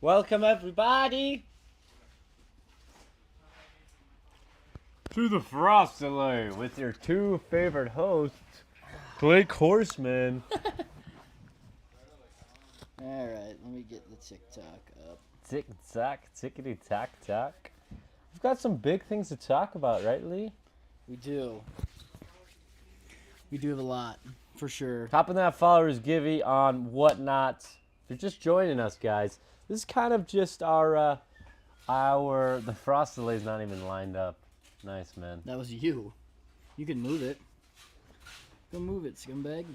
Welcome everybody to the Frost Alert with your two favorite hosts, Blake Horseman. All right, let me get the TikTok up. Tick tack, tickety tack tack. We've got some big things to talk about, right, Lee? We do. We do have a lot, for sure. Topping that followers givey on Whatnot. If you're just joining us, guys, this is kind of just the Frost Delay's not even lined up. Nice, man. That was you. You can move it. Go move it, scumbag.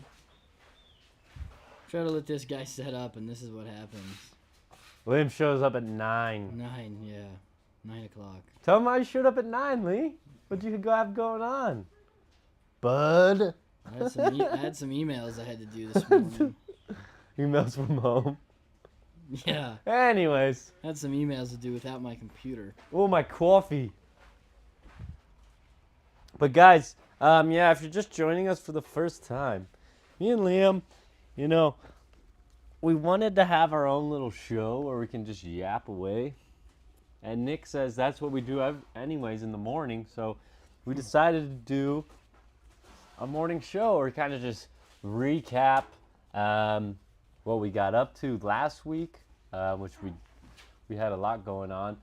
Try to let this guy set up, and this is what happens. Liam shows up at 9. 9, yeah. 9 o'clock. Tell him I showed up at 9, Lee. What you have going on? Bud. I had some emails I had to do this morning. Emails from home. Yeah. Anyways. I had some emails to do without my computer. Oh, my coffee. But guys, yeah, if you're just joining us for the first time, me and Liam, you know, we wanted to have our own little show where we can just yap away. And Nick says that's what we do anyways in the morning. So we decided to do a morning show or kind of just recap what we got up to last week, which we had a lot going on.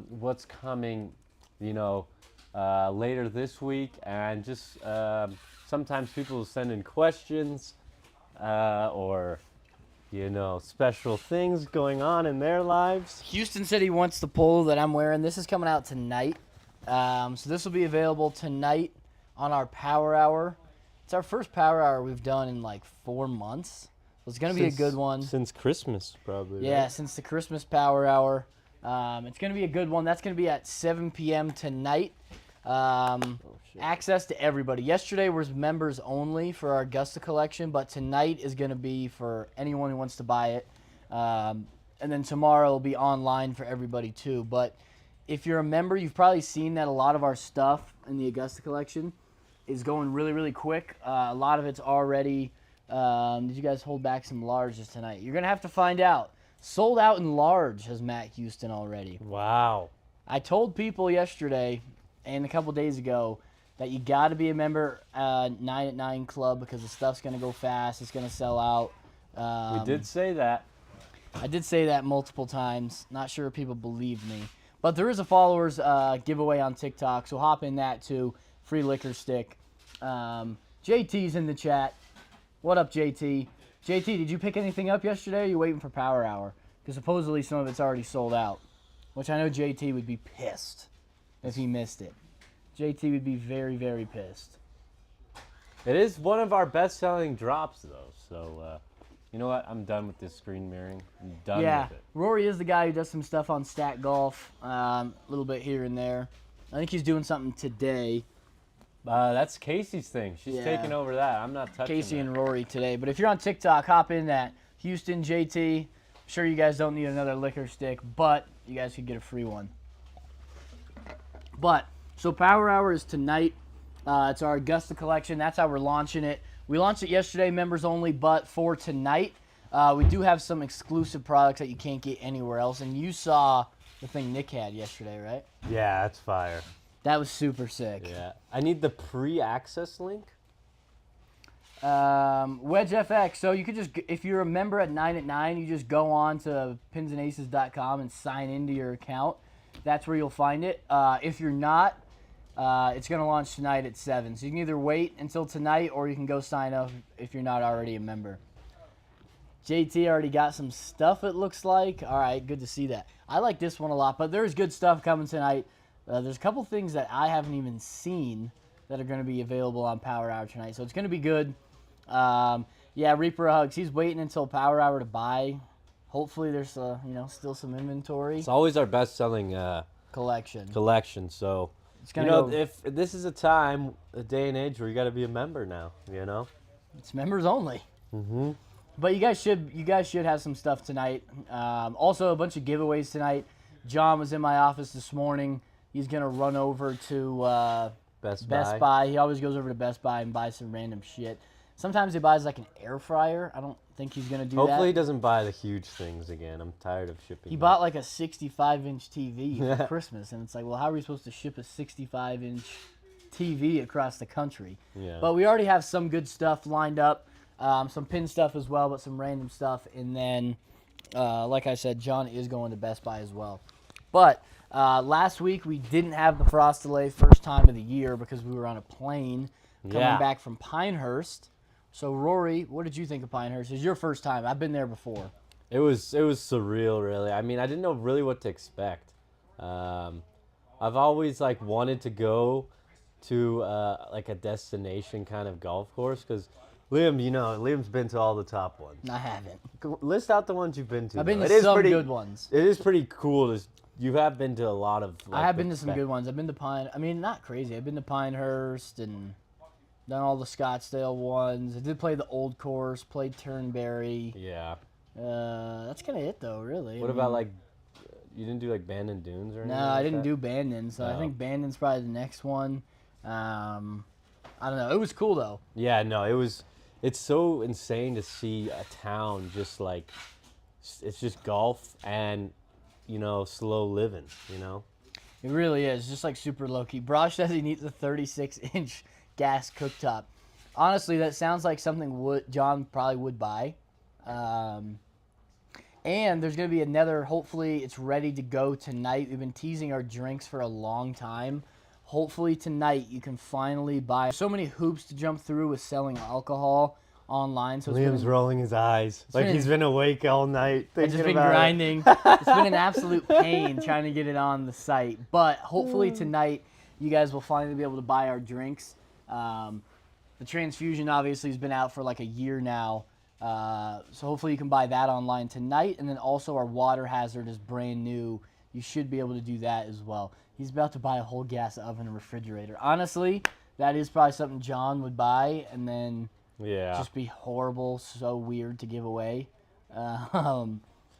What's coming, later this week, and just sometimes people will send in questions or special things going on in their lives. Houston said he wants the polo that I'm wearing. This is coming out tonight. So this will be available tonight on our Power Hour. It's our first Power Hour we've done in like 4 months. So it's going to be a good one. Since Christmas, probably. Yeah, right? since the Christmas Power Hour. It's going to be a good one. That's going to be at 7 p.m. tonight. Access to everybody. Yesterday was members only for our Augusta collection, but tonight is going to be for anyone who wants to buy it. And then tomorrow it'll be online for everybody too. But if you're a member, you've probably seen that a lot of our stuff in the Augusta collection is going really, really quick. A lot of it's already. Did you guys hold back some larges tonight? You're going to have to find out. Sold out in large has Matt Houston already. Wow. I told people yesterday and a couple days ago that you got to be a member 9 at 9 Club because the stuff's going to go fast. It's going to sell out. We did say that. I did say that multiple times. Not sure if people believe me. But there is a followers giveaway on TikTok, so hop in that too. Free liquor stick. JT's in the chat. What up, JT? JT, did you pick anything up yesterday, or are you waiting for Power Hour? Because supposedly some of it's already sold out, which I know JT would be pissed if he missed it. JT would be very, very pissed. It is one of our best-selling drops, though. So, you know what? I'm done with this screen mirroring. I'm done with it. Rory is the guy who does some stuff on Stat Golf, a little bit here and there. I think he's doing something today. That's Casey's thing. She's taking over that. I'm not touching Casey that. and Rory today. But if you're on TikTok, hop in that. Houston, JT. I'm sure you guys don't need another liquor stick, but you guys could get a free one. But, so Power Hour is tonight. It's our Augusta collection. That's how we're launching it. We launched it yesterday, members only, but for tonight, we do have some exclusive products that you can't get anywhere else. And you saw the thing Nick had yesterday, right? Yeah, that's fire. That was super sick. Yeah. I need the pre-access link. Wedge FX. So you could just, if you're a member at 9 at 9, you just go on to pinsandaces.com and sign into your account. That's where you'll find it. If you're not, it's going to launch tonight at 7. So you can either wait until tonight or you can go sign up if you're not already a member. JT already got some stuff, it looks like. All right, good to see that. I like this one a lot, but there's good stuff coming tonight. There's a couple things that I haven't even seen that are going to be available on Power Hour tonight. So it's going to be good. Yeah, Reaper Hugs. He's waiting until Power Hour to buy. Hopefully there's still some inventory. It's always our best-selling collection. So, It's gonna if this is a day and age where you got to be a member now, It's members only. Mm-hmm. But you guys should have some stuff tonight. Also, a bunch of giveaways tonight. John was in my office this morning. He's gonna run over to Best Buy. He always goes over to Best Buy and buys some random shit. Sometimes he buys like an air fryer. I don't think he's gonna do Hopefully he that. doesn't buy the huge things again. I'm tired of shipping. He them. bought like a 65-inch TV for Christmas, and it's like, well, how are we supposed to ship a 65-inch TV across the country? Yeah. But we already have some good stuff lined up, some pin stuff as well, but some random stuff. And then, like I said, John is going to Best Buy as well. But last week we didn't have the frost delay first time of the year because we were on a plane coming Yeah. back from Pinehurst. So Rory, what did you think of Pinehurst? It's your first time. I've been there before. It was surreal, really. I mean, I didn't know really what to expect. I've always like wanted to go to like a destination kind of golf course because Liam's been to all the top ones. I haven't. List out the ones you've been to. I've been though. to some good ones. It is pretty cool. You have been to a lot of. I have been to some good ones. I've been to not crazy. I've been to Pinehurst and done all the Scottsdale ones. I did play the old course, played Turnberry. Yeah. That's kind of it though, really. What about like, you didn't do like Bandon Dunes or anything? No, like I didn't that? do Bandon, so I No. think Bandon's probably the next one. I don't know. It was cool though. Yeah, no, it's so insane to see a town just like, it's just golf and, slow living, It really is, just like super low key. Brosh says he needs a 36-inch gas cooktop. Honestly, that sounds like something John probably would buy. And there's going to be another, hopefully it's ready to go tonight. We've been teasing our drinks for a long time. Hopefully tonight you can finally buy. So many hoops to jump through with selling alcohol online. So it's Liam's been, rolling his eyes like been- he's been awake all night I've thinking just been about grinding. It's been an absolute pain trying to get it on the site. But hopefully tonight you guys will finally be able to buy our drinks. The transfusion obviously has been out for like a year now. So hopefully you can buy that online tonight. And then also our water hazard is brand new. You should be able to do that as well. He's about to buy a whole gas oven and refrigerator. Honestly, that is probably something John would buy and then Yeah. just be horrible, so weird to give away.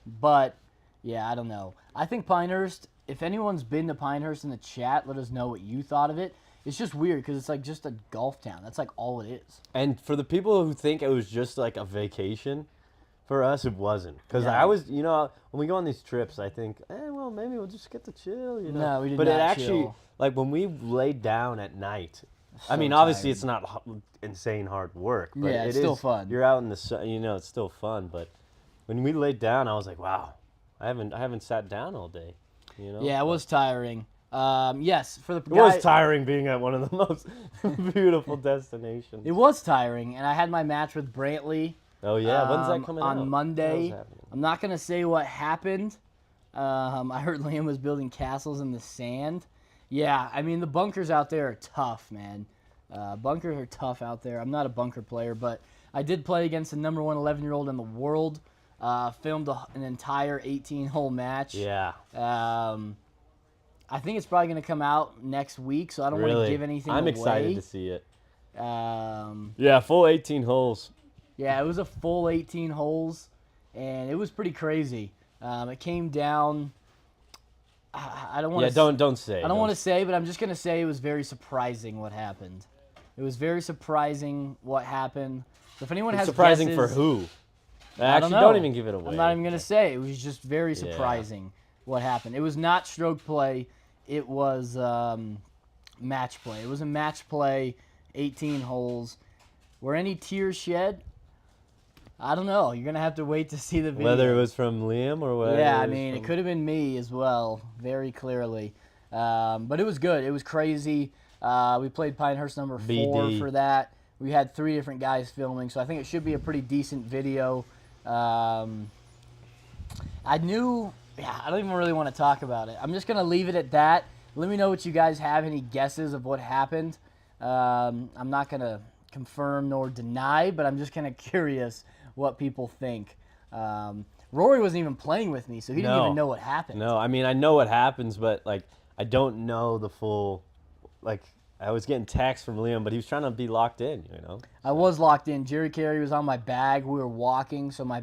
But, yeah, I don't know. I think Pinehurst, if anyone's been to Pinehurst in the chat, let us know what you thought of it. It's just weird because it's like just a golf town. That's like all it is. And for the people who think it was just like a vacation, for us it wasn't. Because Yeah. I was, when we go on these trips, I think, well, maybe we'll just get to chill, No, we did But not it actually, chill. like when we laid down at night, I So mean, obviously tired. it's not insane hard work, but Yeah, it's it still is- fun. You're out in the sun, it's still fun. But when we laid down, I was like, wow, I haven't sat down all day, Yeah, it was tiring. Yes, for the It was tiring being at one of the most beautiful destinations. It was tiring, and I had my match with Brantley. Oh yeah, when's that coming out? On Monday. What else happening? I'm not gonna say what happened. I heard Liam was building castles in the sand. Yeah, I mean the bunkers out there are tough, man. Bunkers are tough out there. I'm not a bunker player, but I did play against the number one 11-year-old in the world. Filmed an entire 18-hole match. Yeah. I think it's probably gonna come out next week, so I don't want Really? to give anything I'm away. excited to see it. Um, Yeah, full 18 holes. Yeah, it was a full 18 holes, and it was pretty crazy. It came down. I don't want Yeah, to. don't say. I don't want to say, but I'm just gonna say it was very surprising what happened. It was very surprising what happened. So if anyone has Surprising guesses, for who? I Actually, don't don't know. even give it away. I'm not even gonna say. It was just very surprising what happened. It was not stroke play. It was match play. It was a match play, 18 holes. Were any tears shed? I don't know. You're gonna have to wait to see the video. Whether it was from Liam or whether. Yeah, I was mean, it from- could have been me as well, very clearly. But it was good. It was crazy. We played Pinehurst number 4 BD. for that. We had 3 different guys filming, so I think it should be a pretty decent video. I don't even really want to talk about it. I'm just going to leave it at that. Let me know what you guys have, any guesses of what happened. I'm not going to confirm nor deny, but I'm just kind of curious what people think. Rory wasn't even playing with me, so he didn't No. even know what happened. No, I mean I know what happens, but like I don't know the full. Like I was getting texts from Liam, but he was trying to be locked in. I was locked in. Jerry Carey was on my bag. We were walking, so my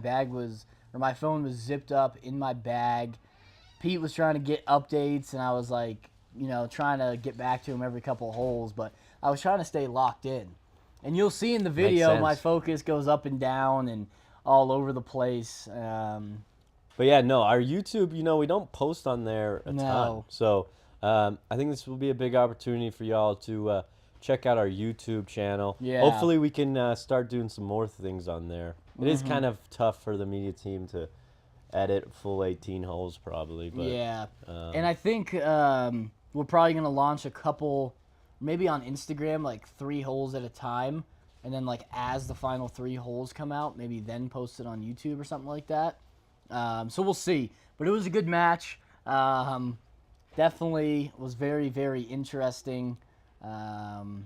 phone was zipped up in my bag. Pete was trying to get updates, and I was like, trying to get back to him every couple of holes, but I was trying to stay locked in. And you'll see in the video my sense. focus goes up and down and all over the place. But yeah, no, our YouTube, we don't post on there a ton. No. So I think this will be a big opportunity for y'all to check out our YouTube channel. Yeah. Hopefully we can start doing some more things on there. It is Mm-hmm. kind of tough for the media team to edit full 18 holes probably. But Yeah. And I think we're probably going to launch a couple, maybe on Instagram, like 3 holes at a time. And then, like, as the final 3 holes come out, maybe then post it on YouTube or something like that. So we'll see. But it was a good match. Definitely was very, very interesting. But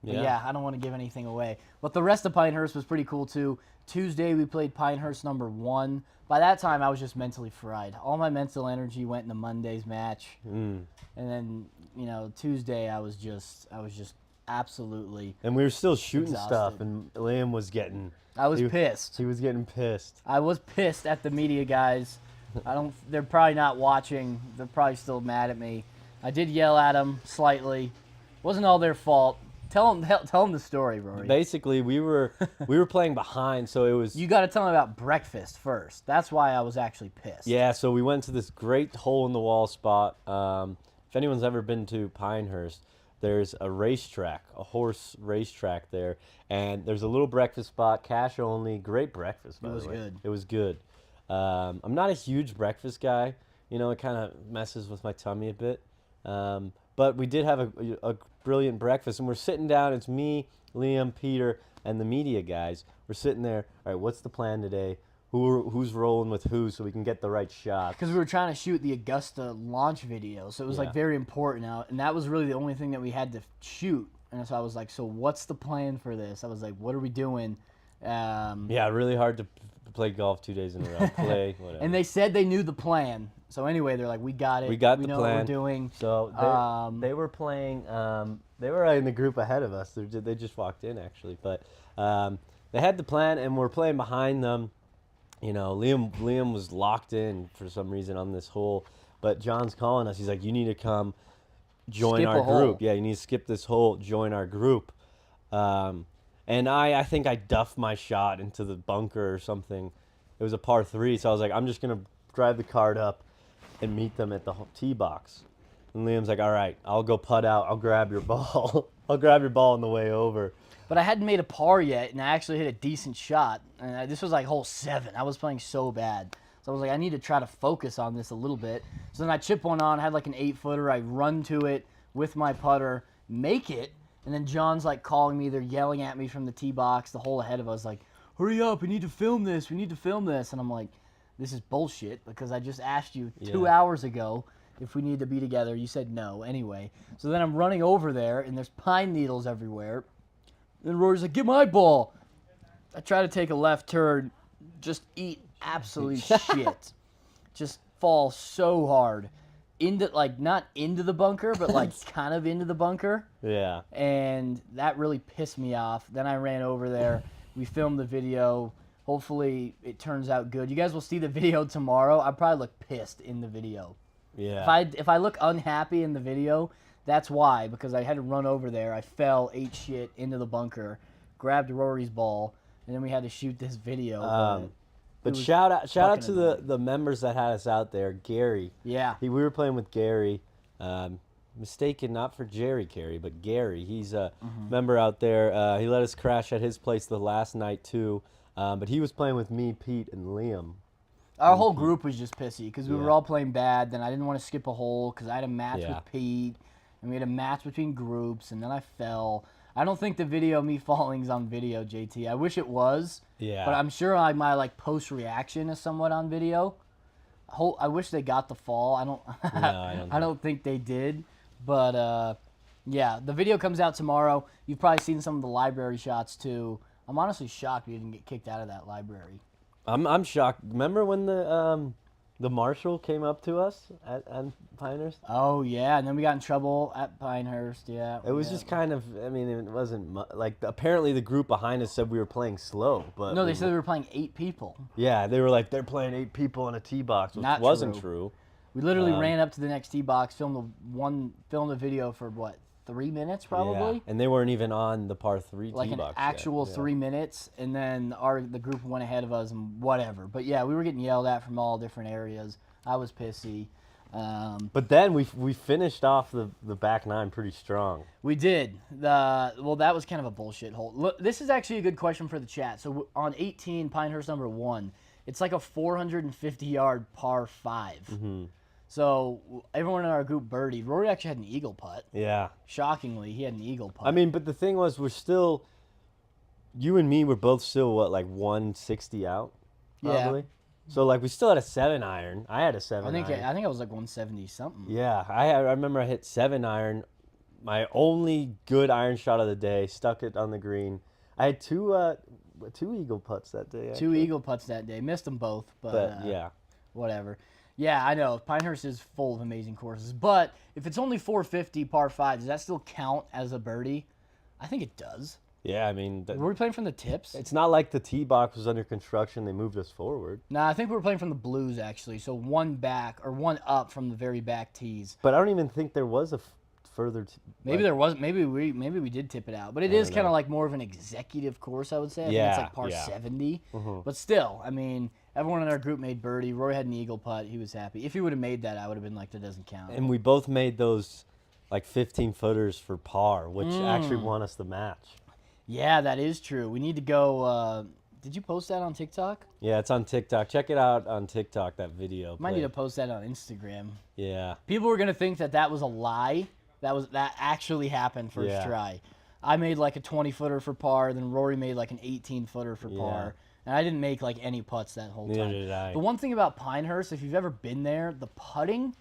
yeah, I don't want to give anything away. But the rest of Pinehurst was pretty cool, too. Tuesday, we played Pinehurst number 1. By that time, I was just mentally fried. All my mental energy went into Monday's match. And then, Tuesday, I was just absolutely And we were still shooting stuff, exhausted. and Liam was getting... I was pissed. He was getting pissed. I was pissed at the media guys. They're probably not watching. They're probably still mad at me. I did yell at them slightly. Wasn't all their fault. Tell them the story, Rory. Basically, we were playing behind, so it was... You got to tell them about breakfast first. That's why I was actually pissed. Yeah, so we went to this great hole-in-the-wall spot. If anyone's ever been to Pinehurst, there's a racetrack, a horse racetrack there, and there's a little breakfast spot, cash only, great breakfast, by the way. It was good. It was good. I'm not a huge breakfast guy. It kind of messes with my tummy a bit. But we did have a brilliant breakfast, and we're sitting down. It's me, Liam, Peter, and the media guys. We're sitting there. All right, what's the plan today? Who's rolling with who so we can get the right shot? Because we were trying to shoot the Augusta launch video, so it was like Yeah. very important now, and that was really the only thing that we had to shoot. And so I was like, so what's the plan for this? I was like, what are we doing? Yeah, really hard to play golf 2 days in a row. Play, whatever. And they said they knew the plan. So anyway, they're like, we got it. We got the know plan. what we're doing. So they were playing. They were in the group ahead of us. They just walked in actually, but they had the plan, and we're playing behind them. Liam was locked in for some reason on this hole, but John's calling us. He's like, "You need to come join Skip our a hole." group. Yeah, you need to skip this hole. Join our group." And I think I duffed my shot into the bunker or something. It was a par 3, so I was like, I'm just gonna drive the cart up and meet them at the tee box. And Liam's like, all right, I'll go putt out. I'll grab your ball. I'll grab your ball on the way over. But I hadn't made a par yet, and I actually hit a decent shot. And this was like hole 7. I was playing so bad. So I was like, I need to try to focus on this a little bit. So then I chip one on, had like an 8-footer. I run to it with my putter, make it. And then John's like calling me. They're yelling at me from the tee box, the hole ahead of us, like, hurry up, we need to film this. We need to film this. And I'm like, this is bullshit because I just asked you 2 Yeah. hours ago if we need to be together. You said no anyway. So then I'm running over there, and there's pine needles everywhere. And Rory's like, get my ball. I try to take a left turn, just eat absolute shit. Just fall so hard. Not into the bunker, but like kind of into the bunker. Yeah. And that really pissed me off. Then I ran over there. We filmed the video. Hopefully it turns out good. You guys will see the video tomorrow. I probably look pissed in the video. Yeah. If I look unhappy in the video, that's why, because I had to run over there. I fell, ate shit into the bunker, grabbed Rory's ball, and then we had to shoot this video. But was shout out fucking to the members that had us out there. Gary. Yeah. We were playing with Gary. Mistaken not for Jerry Carey, but Gary. He's a member out there. He let us crash at his place the last night too. But he was playing with me, Pete, and Liam. Our whole group was just pissy because we were Yeah. all playing bad. Then I didn't want to skip a hole because I had a match Yeah. with Pete, and we had a match between groups, and then I fell. I don't think the video of me falling is on video, JT. I wish it was. Yeah. But I'm sure my like post reaction is somewhat on video. I wish they got the fall. I don't. I don't think they did. But yeah, the video comes out tomorrow. You've probably seen some of the library shots too. I'm honestly shocked we didn't get kicked out of that library. I'm shocked. Remember when the marshal came up to us at Pinehurst? Oh yeah, and then we got in trouble at Pinehurst. Yeah. It was just kind of. I mean, it wasn't like apparently the group behind us said we were playing slow, but No, they said we were playing 8 people. Yeah, they were like they're playing 8 people in a tee box, which Not wasn't true. true. We literally ran up to the next tee box, filmed a video for what, 3 minutes probably. Yeah. And they weren't even on the par 3 Like tee an box actual yet. 3 minutes, and then the group went ahead of us and whatever. But yeah, we were getting yelled at from all different areas. I was pissy. But then we finished off the back 9 pretty strong. We did. Well, that was kind of a bullshit hole. Look, this is actually a good question for the chat. So on 18, Pinehurst number 1, it's like a 450-yard par 5. Mm-hmm. So everyone in our group birdied. Rory actually had an eagle putt. Yeah. Shockingly, he had an eagle putt. I mean, but the thing was, we're still, you and me were both still, what, like 160 out? Probably? Yeah. So, like, we still had a 7-iron. I had a 7-iron. I think I was like 170 something. Yeah, I remember I hit 7-iron, my only good iron shot of the day, stuck it on the green. I had two eagle putts that day. Two actually. eagle putts that day. Missed them both, But, yeah. whatever. Yeah, I know. Pinehurst is full of amazing courses. But if it's only 450 par 5, does that still count as a birdie? I think it does. Yeah, I mean, Were we playing from the tips? it's not like the tee box was under construction. They moved us forward. Nah, I think we were playing from the blues, actually. So one back or one up from the very back tees. But I don't even think there was a further. Maybe there wasn't. Maybe we did tip it out. But it is kind of like more of an executive course, I would say. I think it's like par 70. But still, I mean, everyone in our group made birdie. Roy had an eagle putt. He was happy. If he would have made that, I would have been like, that doesn't count. And we both made those like 15-footers for par, which actually won us the match. Yeah, that is true. We need to go. Did you post that on TikTok? Yeah, it's on TikTok. Check it out on TikTok, that video. Might need to post that on Instagram. Yeah. People were gonna think that was a lie. That actually happened first try. I made like a 20-footer for par, then Rory made like an 18-footer for par. And I didn't make like any putts that whole Neither time. did I. The one thing about Pinehurst, if you've ever been there, the putting,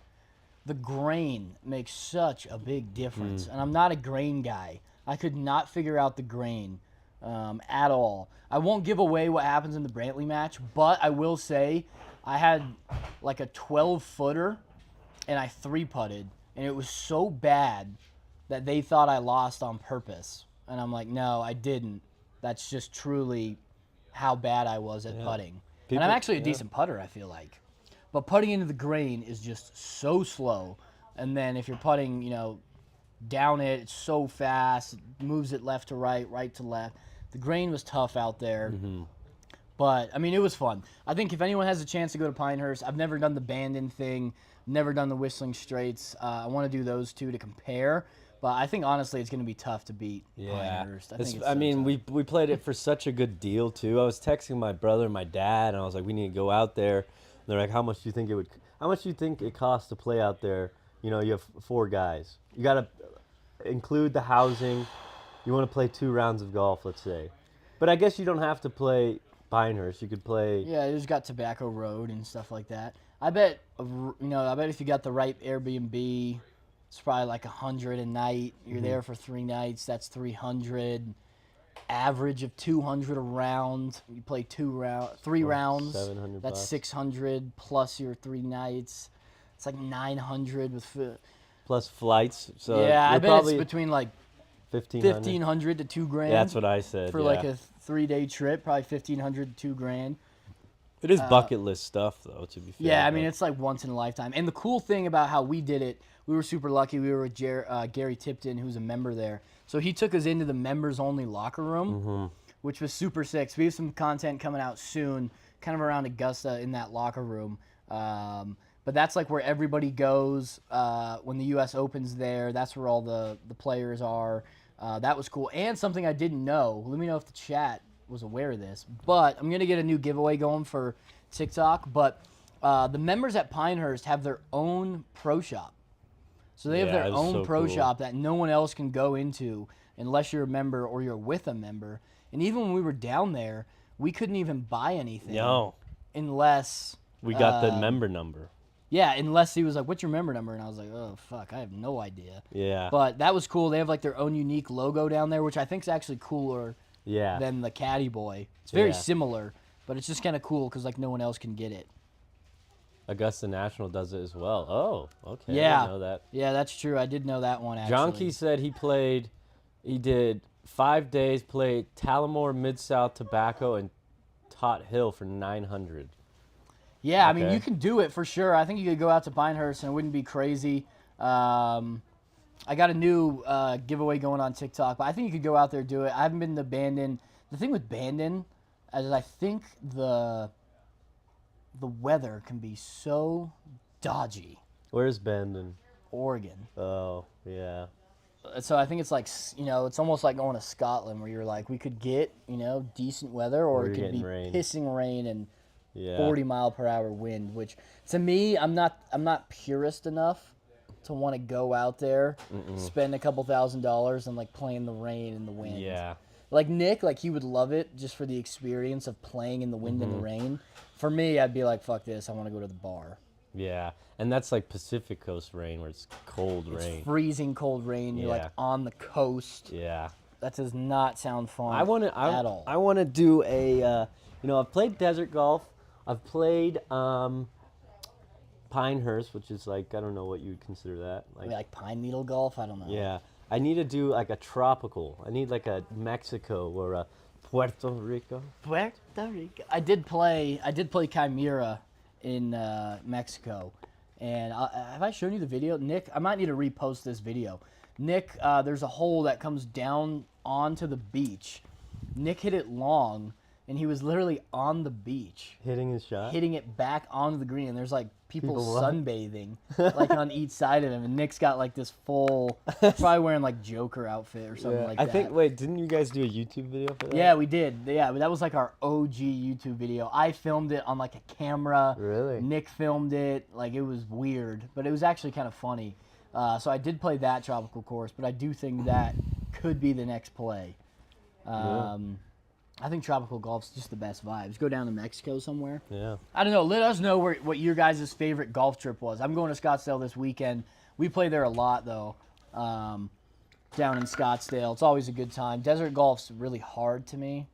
the grain makes such a big difference. And I'm not a grain guy. I could not figure out the grain at all. I won't give away what happens in the Brantley match, but I will say I had like a 12-footer and I 3-putted, and it was so bad that they thought I lost on purpose. And I'm like, no, I didn't. That's just truly how bad I was at putting. And I'm actually a decent putter, I feel like. But putting into the grain is just so slow. And then if you're putting, down it, it's so fast, it moves it left to right, right to left. The grain was tough out there. But, I mean, it was fun. I think if anyone has a chance to go to Pinehurst, I've never done the Bandon thing, never done the Whistling Straits. I want to do those two to compare. But I think, honestly, it's going to be tough to beat Pinehurst. I mean, we played it for such a good deal, too. I was texting my brother and my dad, and I was like, we need to go out there. And they're like, how much do you think it costs to play out there? You have 4 guys. You got to include the housing. You want to play 2 rounds of golf, let's say. But I guess you don't have to play Pinehurst. You could play. Yeah, it just got Tobacco Road and stuff like that. I bet if you got the right Airbnb, it's probably like $100 a night. You're there for 3 nights. That's $300. Average of $200 a round. You play 3 rounds. $700. That's $600 plus your 3 nights. It's like $900 with. Plus flights. So yeah, I bet probably it's between like $1,500 to $2,000. That's what I said. For like a 3-day trip, probably $1,500 to $2,000. It is bucket list stuff, though. To be fair. Yeah, I mean it's like once in a lifetime. And the cool thing about how we did it, we were super lucky. We were with Gary Tipton, who's a member there. So he took us into the members-only locker room, which was super sick. So we have some content coming out soon, kind of around Augusta in that locker room. But that's like where everybody goes when the U.S. Opens there. That's where all the players are. That was cool. And something I didn't know. Let me know if the chat was aware of this. But I'm going to get a new giveaway going for TikTok. But the members at Pinehurst have their own pro shop. So they have their own pro shop that no one else can go into unless you're a member or you're with a member. And even when we were down there, we couldn't even buy anything. No. Unless we got the member number. Yeah, unless he was like, what's your member number? And I was like, oh, fuck, I have no idea. Yeah. But that was cool. They have like their own unique logo down there, which I think is actually cooler than the Caddy Boy. It's very similar, but it's just kind of cool because like no one else can get it. Augusta National does it as well. Oh, okay. Yeah. I didn't know that. Yeah, that's true. I did know that one, actually. Jonky said he did 5 days, played Tullamore, Mid-South, Tobacco, and Tot Hill for $900. Yeah, I mean, you can do it for sure. I think you could go out to Pinehurst and it wouldn't be crazy. I got a new giveaway going on TikTok, but I think you could go out there and do it. I haven't been to Bandon. The thing with Bandon is I think the weather can be so dodgy. Where's Bandon? Oregon. Oh, yeah. So I think it's like, it's almost like going to Scotland where you're like, we could get, decent weather or Or it you're could be getting rain. pissing rain and Yeah. 40-mile-per-hour wind, which to me, I'm not purist enough to want to go out there, spend a couple $1,000s and like play in the rain and the wind. Yeah. Like Nick, like he would love it just for the experience of playing in the wind and the rain. For me, I'd be like, fuck this, I want to go to the bar. Yeah. And that's like Pacific Coast rain where it's cold rain. It's freezing cold rain. You're Yeah. like on the coast. Yeah. That does not sound fun I want to at all. I want to do a I've played desert golf. I've played Pinehurst, which is like I don't know what you would consider that. Like pine needle golf? I don't know. Yeah. I need to do like a tropical. I need like a Mexico or a Puerto Rico. Puerto Rico. I did play Chimera in Mexico, and have I shown you the video, Nick? I might need to repost this video. Nick, there's a hole that comes down onto the beach. Nick hit it long, and he was literally on the beach, Hitting his shot. hitting it back onto the green. And there's like people People what? sunbathing, like on each side of him, and Nick's got like this full, probably wearing like Joker outfit or something like I that. think. Wait, didn't you guys do a YouTube video for that? Yeah, we did. Yeah, but that was like our OG YouTube video. I filmed it on like a camera. Really? Nick filmed it. Like it was weird, but it was actually kind of funny. So I did play that tropical course, but I do think that could be the next play. I think tropical golf's just the best vibes. Go down to Mexico somewhere. Yeah. I don't know. Let us know what your guys' favorite golf trip was. I'm going to Scottsdale this weekend. We play there a lot, though, down in Scottsdale. It's always a good time. Desert golf's really hard to me.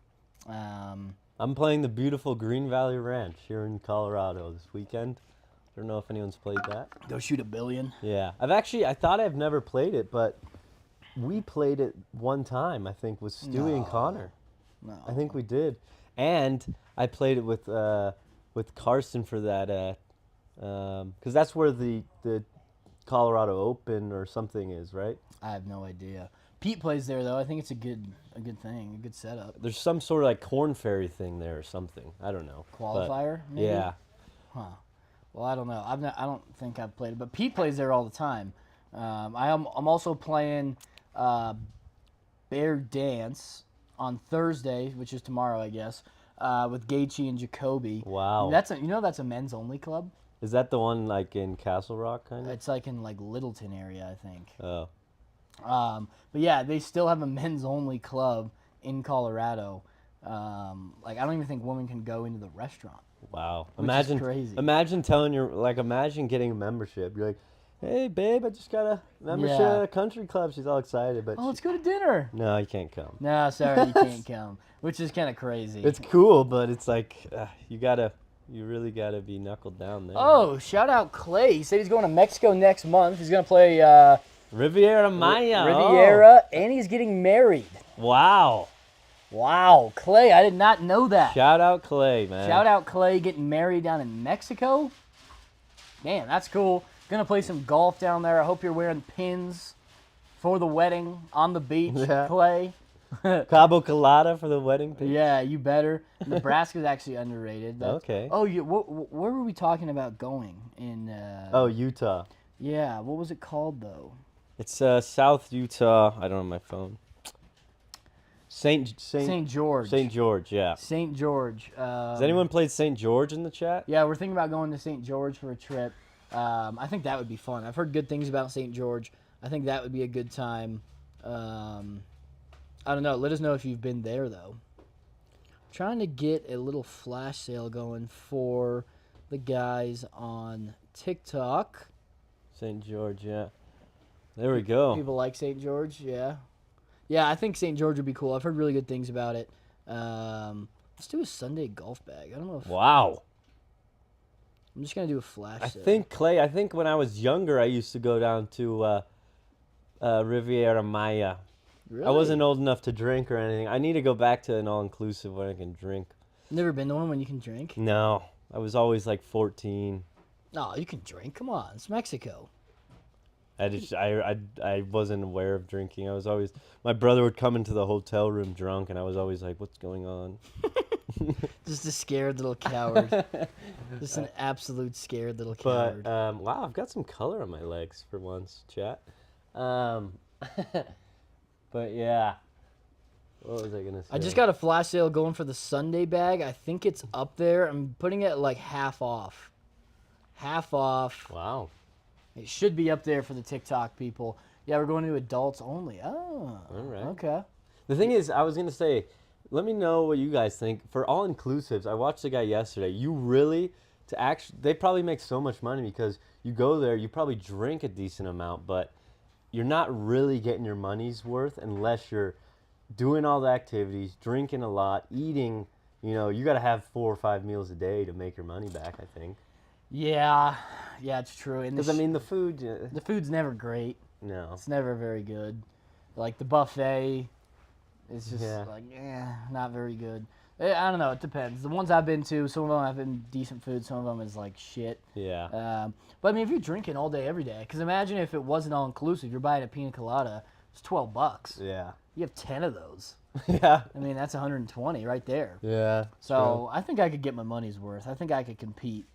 I'm playing the beautiful Green Valley Ranch here in Colorado this weekend. I don't know if anyone's played that. Go shoot a billion. Yeah. I thought I've never played it, but we played it one time, I think, with Stewie and Connor. No. I think we did. And I played it with Carson for that, because that's where the Colorado Open or something is, right? I have no idea. Pete plays there though. I think it's a good thing, a good setup. There's some sort of like Corn Ferry thing there or something. I don't know. But, Qualifier, maybe? yeah. Huh. Well, I don't know. I don't think I've played it, but Pete plays there all the time. I'm also playing Bear Dance on Thursday, which is tomorrow, I guess, with Gaethje and Jacoby. Wow. That's a men's only club. Is that the one like in Castle Rock kind of? It's like in like Littleton area, I think. Oh. But yeah, they still have a men's only club in Colorado. Like I don't even think women can go into the restaurant. Wow. Which is Imagine crazy. imagine getting a membership. You're like, hey babe, I just got a membership Yeah. at a country club. She's all excited, but Oh, let's go to dinner. no, you can't come. No, sorry, you can't come. Which is kind of crazy. It's cool, but it's like you really gotta be knuckled down there. Oh, shout out Clay. He said he's going to Mexico next month. He's going to play Riviera Maya. Riviera, and he's getting married. Oh. Wow. Wow, Clay, I did not know that. Shout out Clay, man. Shout out Clay getting married down in Mexico. Man, that's cool. Gonna play some golf down there. I hope you're wearing pins for the wedding on the beach, Yeah. Clay. Cabo Colada for the wedding. Picture. Yeah, you better. Nebraska's actually underrated. Okay. Oh, where were we talking about going in? Oh, Utah. Yeah, what was it called though? It's South Utah. I don't have my phone. St. George. St. George, yeah. St. George. Has anyone played St. George in the chat? Yeah, we're thinking about going to St. George for a trip. I think that would be fun. I've heard good things about St. George. I think that would be a good time. I don't know. Let us know if you've been there, though. Trying to get a little flash sale going for the guys on TikTok. St. George, yeah. There we go. People like St. George, yeah. Yeah, I think St. George would be cool. I've heard really good things about it. Let's do a Sunday golf bag. I don't know if... Wow. I'm just going to do a flash I sale. think when I was younger, I used to go down to Riviera Maya. Really? I wasn't old enough to drink or anything. I need to go back to an all-inclusive where I can drink. Never been to one when you can drink? No, I was always like 14. No, you can drink. Come on. It's Mexico. I wasn't aware of drinking. I was always my brother would come into the hotel room drunk, and I was always like, "What's going on?" Just a scared little coward. Just an absolute scared little coward. But wow, I've got some color on my legs for once, chat. But yeah, what was I gonna say? I just got a flash sale going for the Sunday bag. I think it's up there. I'm putting it at like half off. Half off. Wow. It should be up there for the TikTok people. Yeah, we're going to adults only. Oh, All right. okay. The thing is, I was gonna say, let me know what you guys think for all inclusives. I watched the guy yesterday. You really they probably make so much money because you go there, you probably drink a decent amount, but you're not really getting your money's worth unless you're doing all the activities, drinking a lot, eating. You know, you got to have 4 or 5 meals a day to make your money back, I think. Yeah, it's true. And Because I mean, the food. the food's never great. No. It's never very good. Like the buffet, it's just Yeah. like not very good. I don't know. It depends. The ones I've been to, some of them have been decent food. Some of them is like shit. Yeah. But I mean, if you're drinking all day, every day, because imagine if it wasn't all inclusive, you're buying a pina colada, it's $12. Yeah. You have 10 of those. Yeah. I mean, that's 120 right there. Yeah. So I think I could get my money's worth. I think I could compete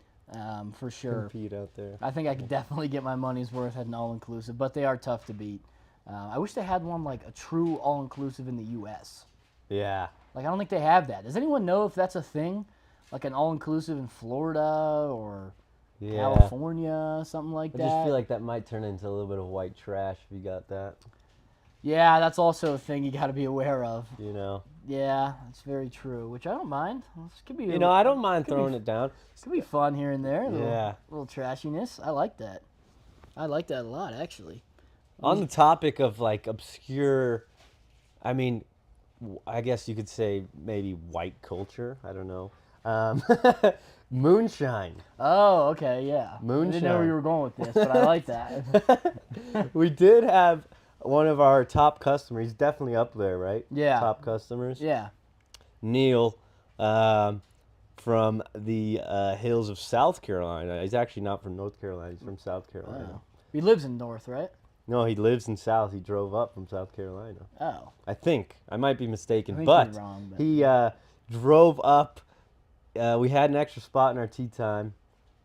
for sure. Compete out there. I think I could definitely get my money's worth at an all-inclusive, but they are tough to beat. I wish they had one like a true all-inclusive in the U.S. Yeah. Like, I don't think they have that. Does anyone know if that's a thing? Like an all-inclusive in Florida or Yeah. California, something like I that? just feel like that might turn into a little bit of white trash if you got that. Yeah, that's also a thing you got to be aware of. You know. Yeah, that's very true, which I don't mind. This could be You know, I don't mind could be throwing it down. could be fun here and there. Yeah. Little trashiness. I like that. I like that a lot, actually. On the topic of like obscure, I mean, I guess you could say maybe white culture. I don't know. Moonshine. Oh, okay, yeah. I didn't know Moonshine. where you were going with this, but I like that. We did have one of our top customers. He's definitely up there, right? Yeah. Top customers. Yeah. Neil, from the hills of South Carolina. He's actually not from North Carolina. He's from South Carolina. Oh. He lives in North, right? No, he lives in South. He drove up from South Carolina. Oh. I think. I might be mistaken. I think but you're wrong, but- he drove up. We had an extra spot in our tea time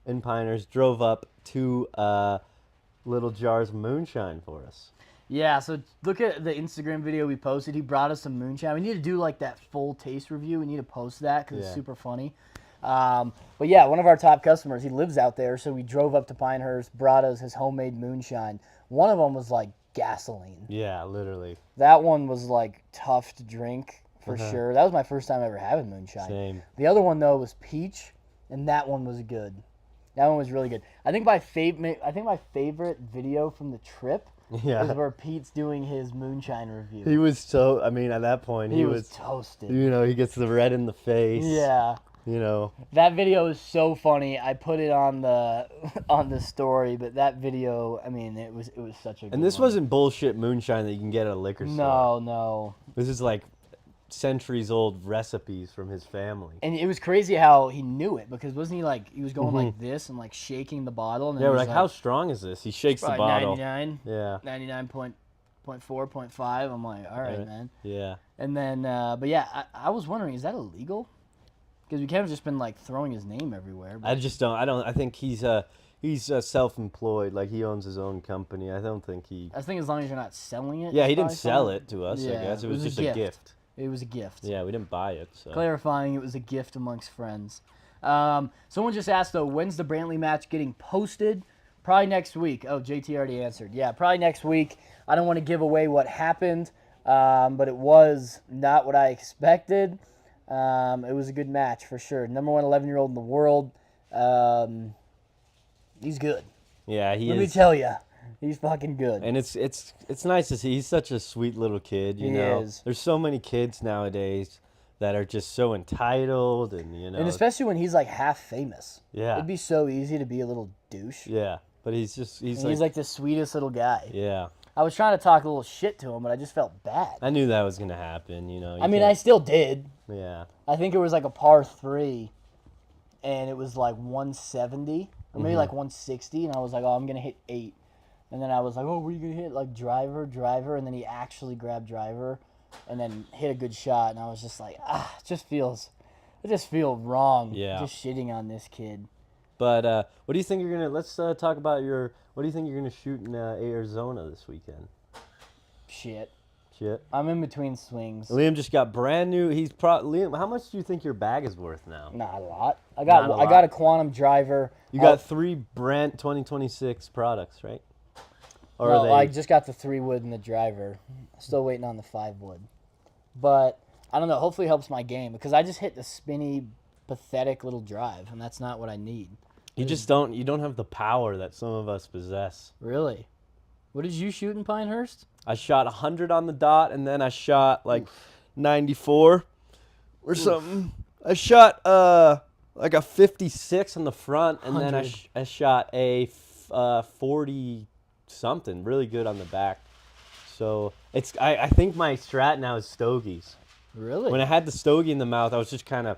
in Pinehurst. Drove up 2 little jars of moonshine for us. Yeah, so look at the Instagram video we posted. He brought us some moonshine. We need to do like that full taste review. We need to post that because Yeah. it's super funny. But yeah, one of our top customers, he lives out there, so we drove up to Pinehurst, brought us his homemade moonshine. One of them was like gasoline. Yeah, literally. That one was like tough to drink for sure. That was my first time ever having moonshine. Same. The other one though was peach, and that one was good. That one was really good. I think my favorite video from the trip Yeah. is where Pete's doing his moonshine review. He was so, I mean, at that point, He was toasted. you know, he gets the red in the face. Yeah. You know. That video is so funny. I put it on the on the story, but that video, I mean, it was such a good And this one. wasn't bullshit moonshine that you can get at a liquor store. No. This is like centuries old recipes from his family. And it was crazy how he knew it, because wasn't he like, he was going like this and like shaking the bottle, and then Yeah, he we're was like, how strong is this? He shakes the probably bottle. 99, Yeah. 99.4, 0.5. I'm like, all right, man. Yeah. And then, but yeah, I was wondering, is that illegal? Because we can't have just been like throwing his name everywhere. But I think he's self-employed, like he owns his own company. I don't think he. I think as long as you're not selling it. Yeah, it's he didn't probably sell fine. it to us. I Yeah, guess it was just a a gift. It was a gift. Yeah, we didn't buy it. So. Clarifying, it was a gift amongst friends. Someone just asked though, when's the Brantley match getting posted? Probably next week. Oh, JT already answered. Yeah, probably next week. I don't want to give away what happened, but it was not what I expected. It was a good match for sure. Number 1 11-year-old in the world. He's good. Yeah, he Let is. me tell you, he's fucking good. And it's nice to see. He's such a sweet little kid. You He know, is. There's so many kids nowadays that are just so entitled, and you know. And especially when he's like half famous. Yeah. It'd be so easy to be a little douche. Yeah, but he's And he's like the sweetest little guy. Yeah. I was trying to talk a little shit to him, but I just felt bad. I knew that was gonna happen. You know. I mean, I still did. Yeah. I think it was like a par 3, and it was like 170 or maybe like 160, and I was like, oh, I'm gonna hit 8. And then I was like, oh, were you going to hit like driver? And then he actually grabbed driver and then hit a good shot. And I was just like, it just feels wrong. Yeah. Just shitting on this kid. But what do you think you're gonna? Let's talk about What do you think you're gonna shoot in Arizona this weekend? Shit. I'm in between swings. Liam just got brand new. Liam. How much do you think your bag is worth now? Not a lot. I Not a lot. got a Quantum driver. You got 3 brand 2026 products, right? Or No, are they? I just got the 3 wood and the driver. Still waiting on the 5 wood. But I don't know. Hopefully it helps my game because I just hit the spinny, pathetic little drive, and that's not what I need. You just don't. You don't have the power that some of us possess. Really? What did you shoot in Pinehurst? I shot 100 on the dot, and then I shot like 94 or something. I shot like a 56 on the front, and then I shot a 40 something, really good on the back. So it's I think my strat now is stogies. Really? When I had the stogie in the mouth, I was just kind of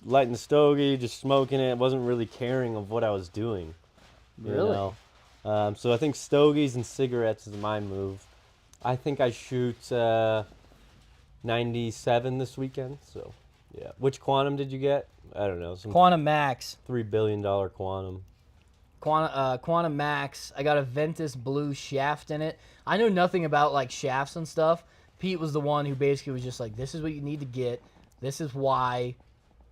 lighting the stogie, just smoking it. Wasn't really caring of what I was doing. Really? So I think stogies and cigarettes is my move. I think I shoot 97 this weekend. So, yeah. Which quantum did you get? I don't know. Some Quantum Max. $3 billion quantum. Quantum Max. I got a Ventus blue shaft in it. I know nothing about like shafts and stuff. Pete was the one who basically was just like, this is what you need to get. This is why.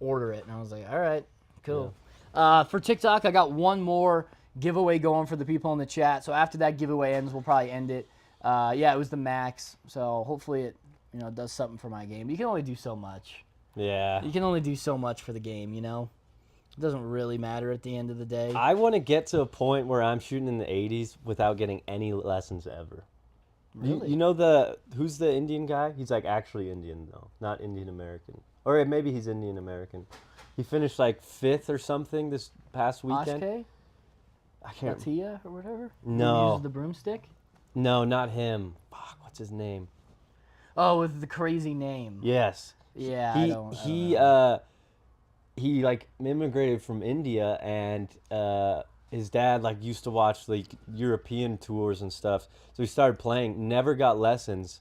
Order it. And I was like, all right, cool. Yeah. For TikTok, I got one more giveaway going for the people in the chat. So after that giveaway ends, we'll probably end it. Yeah, it was the Max. So hopefully it does something for my game. You can only do so much. Yeah. You can only do so much for the game, It doesn't really matter at the end of the day. I want to get to a point where I'm shooting in the 80s without getting any lessons ever. Really? You know who's the Indian guy? He's like actually Indian though, not Indian American. Or maybe he's Indian American. He finished like 5th or something this past weekend. Oshke? I can't. Latia or whatever? No. Who uses the broomstick? No, not him. Fuck, what's his name? Oh, with the crazy name. Yes. Yeah, He I don't know. He like immigrated from India, and his dad like used to watch like European tours and stuff. So he started playing, never got lessons,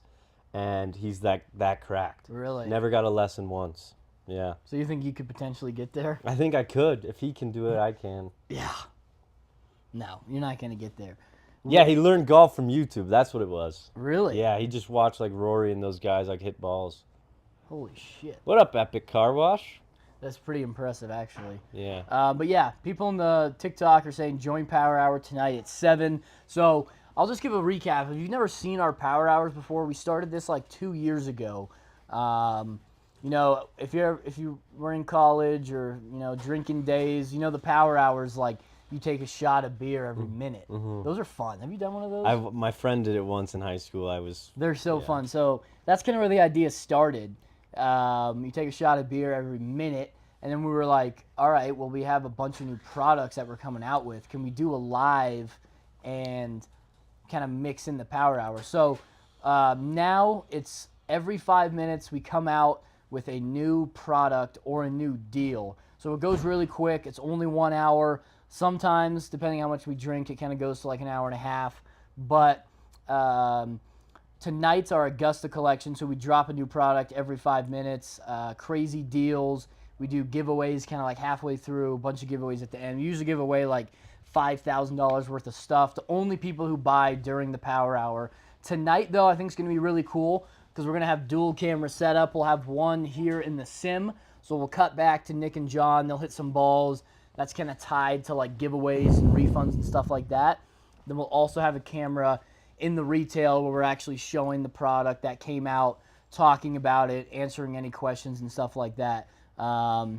and he's that cracked. Really? Never got a lesson once. Yeah. So you think you could potentially get there? I think I could. If he can do it, I can. Yeah. No, you're not going to get there. Yeah, he learned golf from YouTube. That's what it was. Really? Yeah, he just watched like Rory and those guys like hit balls. Holy shit. What up, Epic Car Wash? That's pretty impressive, actually. Yeah. But yeah, people in the TikTok are saying join Power Hour tonight at 7. So I'll just give a recap. If you've never seen our Power Hours before, we started this like 2 years ago. If you were in college or drinking days, the Power Hours like you take a shot of beer every minute. Mm-hmm. Those are fun. Have you done one of those? My friend did it once in high school. They're so fun. So that's kind of where the idea started. You take a shot of beer every minute, and then we were like, all right, well, we have a bunch of new products that we're coming out with. Can we do a live and kind of mix in the Power Hour? So now it's every 5 minutes we come out with a new product or a new deal. So it goes really quick. It's only 1 hour. Sometimes, depending on how much we drink, it kind of goes to like an hour and a half. But tonight's our Augusta collection, so we drop a new product every 5 minutes. Crazy deals. We do giveaways kind of like halfway through, a bunch of giveaways at the end. We usually give away like $5,000 worth of stuff to only people who buy during the Power Hour. Tonight, though, I think it's going to be really cool because we're going to have dual camera setup. We'll have one here in the sim, so we'll cut back to Nick and John. They'll hit some balls. That's kind of tied to like giveaways and refunds and stuff like that. Then we'll also have a camera in the retail where we're actually showing the product that came out, talking about it, answering any questions and stuff like that. But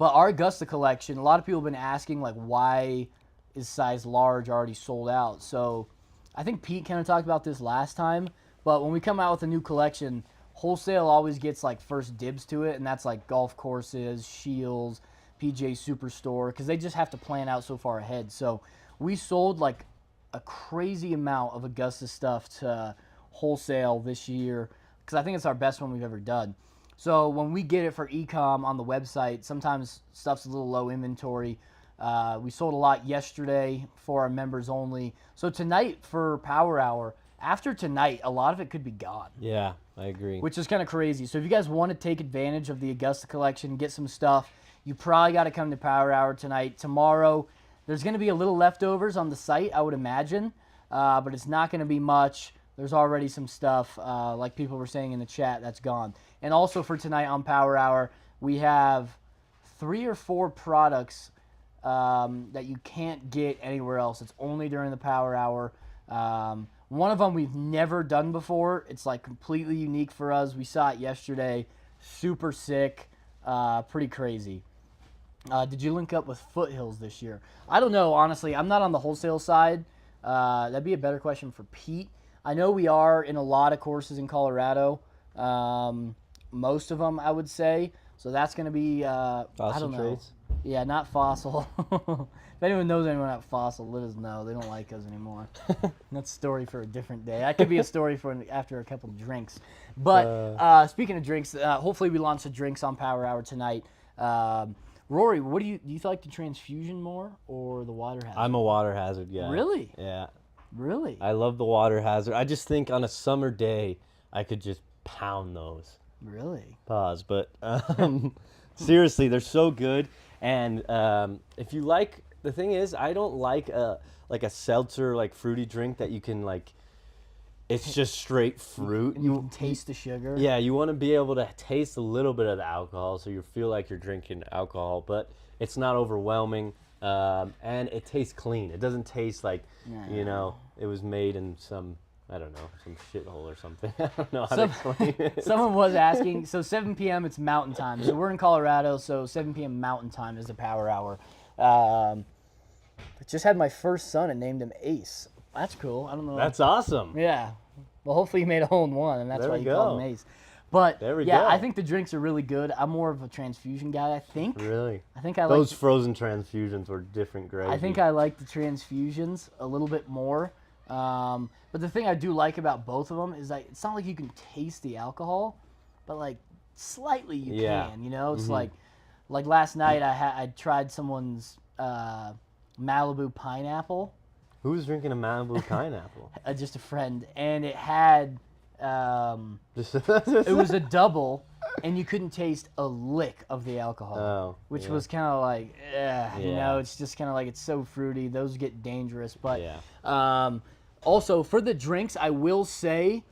our Augusta collection, a lot of people have been asking like why is size large already sold out? So I think Pete kind of talked about this last time, but when we come out with a new collection, wholesale always gets like first dibs to it, and that's like golf courses, Shields, PGA Superstore, because they just have to plan out so far ahead. So we sold like a crazy amount of Augusta stuff to wholesale this year because I think it's our best one we've ever done. So when we get it for e-com on the website, sometimes stuff's a little low inventory. We sold a lot yesterday for our members only. So tonight for Power Hour, after tonight, a lot of it could be gone, Yeah, I agree. which is kind of crazy. So if you guys want to take advantage of the Augusta collection, get some stuff, you probably got to come to Power Hour tonight. Tomorrow, there's going to be a little leftovers on the site, I would imagine, but it's not going to be much. There's already some stuff, like people were saying in the chat, that's gone. And also for tonight on Power Hour, we have 3 or 4 products that you can't get anywhere else. It's only during the Power Hour. One of them we've never done before. It's like completely unique for us. We saw it yesterday. Super sick. Pretty crazy. Did you link up with Foothills this year? I don't know, honestly. I'm not on the wholesale side. That'd be a better question for Pete. I know we are in a lot of courses in Colorado. Most of them, I would say. So that's going to be, I don't know. Trades? Yeah, not Fossil. If anyone knows anyone at Fossil, let us know. They don't like us anymore. That's a story for a different day. That could be a story for after a couple of drinks. But speaking of drinks, hopefully we launch the drinks on Power Hour tonight. Rory, what do you like the transfusion more or the water hazard? I'm a water hazard guy. Really? Yeah. Really? I love the water hazard. I just think on a summer day, I could just pound those. Really? Pause. But seriously, they're so good. And if you like, the thing is, I don't like a seltzer, like fruity drink that you can like, it's just straight fruit. And you can taste the sugar? Yeah, you want to be able to taste a little bit of the alcohol so you feel like you're drinking alcohol, but it's not overwhelming. And it tastes clean. It doesn't taste like, it was made in some, I don't know, some shithole or something. I don't know how to explain it. Someone was asking, so 7 p.m. it's mountain time. So we're in Colorado, so 7 p.m. mountain time is the Power Hour. I just had my first son and named him Ace. That's cool. I don't know. That's awesome. Yeah. Well, hopefully you made a hole in one, and that's There why we you called go. him Ace. But There we yeah, go. I think the drinks are really good. I'm more of a transfusion guy, I think. Really? I think I like Those frozen transfusions were different gravy. I think I like the transfusions a little bit more. But the thing I do like about both of them is that it's not like you can taste the alcohol, but like slightly you Yeah. can. It's like last night I tried someone's Malibu pineapple, Who was drinking a Malibu pineapple? just a friend, and it had Just it was a double, and you couldn't taste a lick of the alcohol, which yeah. was kind of like, Yeah. it's just kind of like it's so fruity. Those get dangerous, but Yeah. also for the drinks, I will say,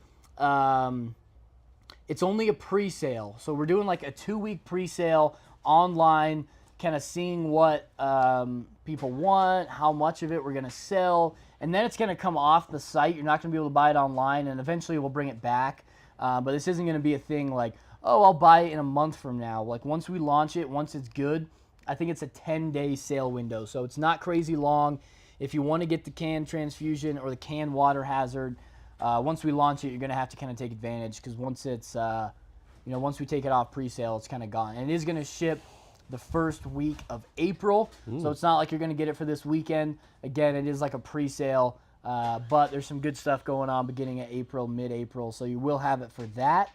it's only a pre-sale, so we're doing like a 2-week pre-sale online, kind of seeing what people want, how much of it we're gonna sell, and then it's gonna come off the site. You're not gonna be able to buy it online, and eventually we'll bring it back. But this isn't gonna be a thing like, oh, I'll buy it in a month from now. Like once we launch it, once it's good, I think it's a 10-day sale window, so it's not crazy long. If you want to get the canned transfusion or the canned water hazard, once we launch it, you're gonna have to kind of take advantage because once it's, once we take it off pre-sale, it's kind of gone, and it is gonna ship the first week of April. So it's not like you're going to get it for this weekend. Again, it is like a pre-sale, but there's some good stuff going on beginning of April, mid-April, so you will have it for that.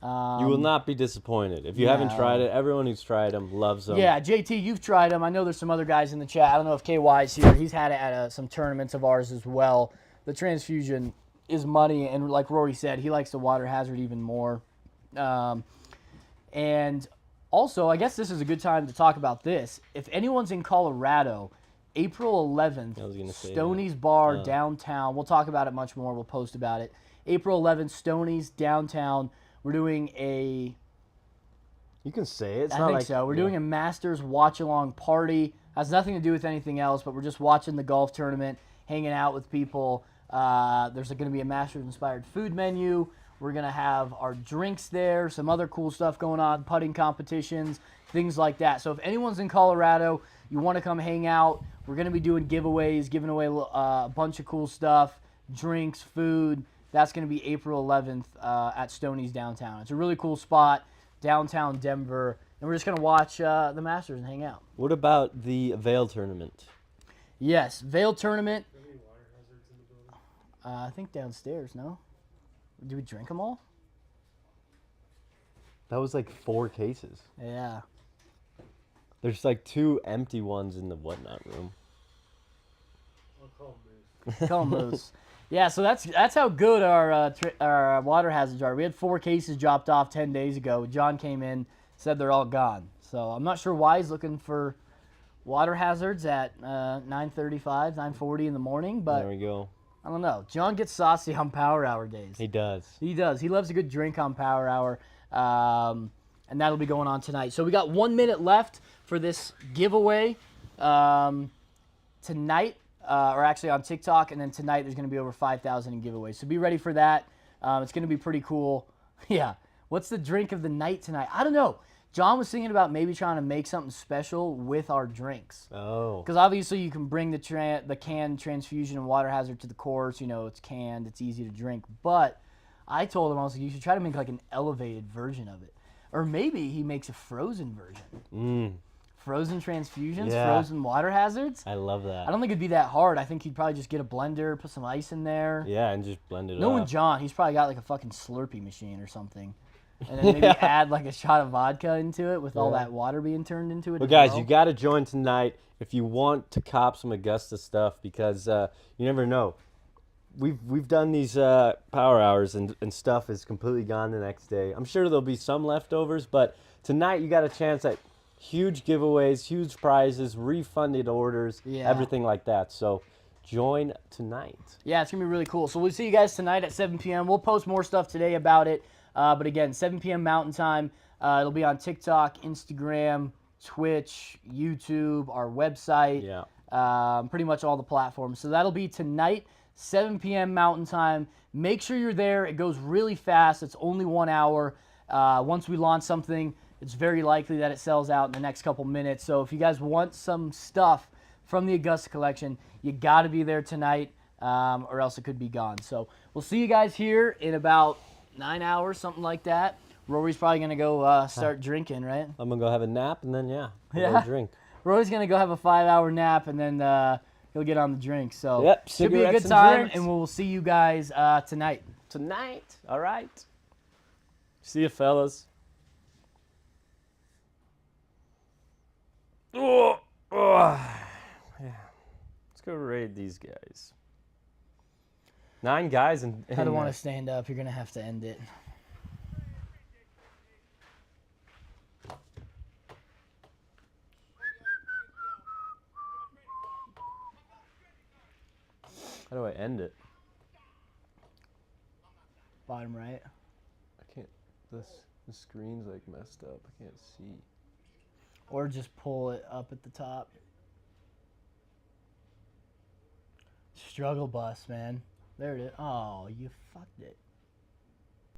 You will not be disappointed. If you haven't tried it, everyone who's tried them loves them. Yeah, JT, you've tried them. I know there's some other guys in the chat. I don't know if KY's here. He's had it at some tournaments of ours as well. The transfusion is money, and like Rory said, he likes the water hazard even more. And also, I guess this is a good time to talk about this. If anyone's in Colorado, April 11th, I was gonna say Stoney's Bar downtown. We'll talk about it much more. We'll post about it. April 11th, Stoney's downtown. We're doing a... You can say it. It's I not think like, so. We're doing a Masters watch-along party. Has nothing to do with anything else, but we're just watching the golf tournament, hanging out with people. There's going to be a Masters-inspired food menu. We're going to have our drinks there, some other cool stuff going on, putting competitions, things like that. So if anyone's in Colorado, you want to come hang out, we're going to be doing giveaways, giving away a bunch of cool stuff, drinks, food. That's going to be April 11th at Stoney's downtown. It's a really cool spot, downtown Denver, and we're just going to watch the Masters and hang out. What about the Vail tournament? Yes, Vail tournament. I think downstairs, no? Do we drink them all? That was like 4 cases. Yeah. There's like 2 empty ones in the whatnot room. Call 'em Moose. Yeah, so that's how good our water hazards are. We had 4 cases dropped off 10 days ago. John came in, said they're all gone. So I'm not sure why he's looking for water hazards at 9:35, 9:40 in the morning, but There we go. I don't know. John gets saucy on Power Hour days. He does. He does. He loves a good drink on Power Hour, and that'll be going on tonight. So we got 1 minute left for this giveaway tonight. Or actually on TikTok, and then tonight there's going to be over 5,000 in giveaways. So be ready for that. It's going to be pretty cool. Yeah. What's the drink of the night tonight? I don't know. John was thinking about maybe trying to make something special with our drinks. Oh. Because obviously you can bring the canned transfusion and water hazard to the course. You know, it's canned. It's easy to drink. But I told him, I was like, you should try to make like an elevated version of it. Or maybe he makes a frozen version. Frozen transfusions, Yeah. frozen water hazards. I love that. I don't think it'd be that hard. I think he'd probably just get a blender, put some ice in there. Yeah, and just blend it Knowing up. John, he's probably got like a fucking Slurpee machine or something. And then maybe add like a shot of vodka into it with all that water being turned into it. But as guys, well. you got to join tonight if you want to cop some Augusta stuff, because you never know. We've done these power hours and stuff is completely gone the next day. I'm sure there'll be some leftovers, but tonight you got a chance at huge giveaways, huge prizes, refunded orders, everything like that. So join tonight. Yeah, it's going to be really cool. So we'll see you guys tonight at 7 p.m. We'll post more stuff today about it. But again, 7 p.m. Mountain Time. It'll be on TikTok, Instagram, Twitch, YouTube, our website. Yeah. Pretty much all the platforms. So that'll be tonight, 7 p.m. Mountain Time. Make sure you're there. It goes really fast. It's only 1 hour. Once we launch something, it's very likely that it sells out in the next couple minutes. So if you guys want some stuff from the Augusta collection, you got to be there tonight, or else it could be gone. So we'll see you guys here in about 9 hours, something like that. Rory's probably going to go start drinking, right? I'm going to go have a nap and then, we'll Yeah. go drink. Rory's going to go have a 5-hour nap, and then he'll get on the drink. So Yep, should be a cigarettes good and time, drinks. and we'll see you guys tonight. Tonight. All right. See you, fellas. Oh, yeah. Let's go raid these guys. 9 guys and I don't want to stand up. You're going to have to end it. How do I end it? Bottom right. I can't. The screen's like messed up. I can't see. Or just pull it up at the top. Struggle bus, man. There it is. Oh, you fucked it.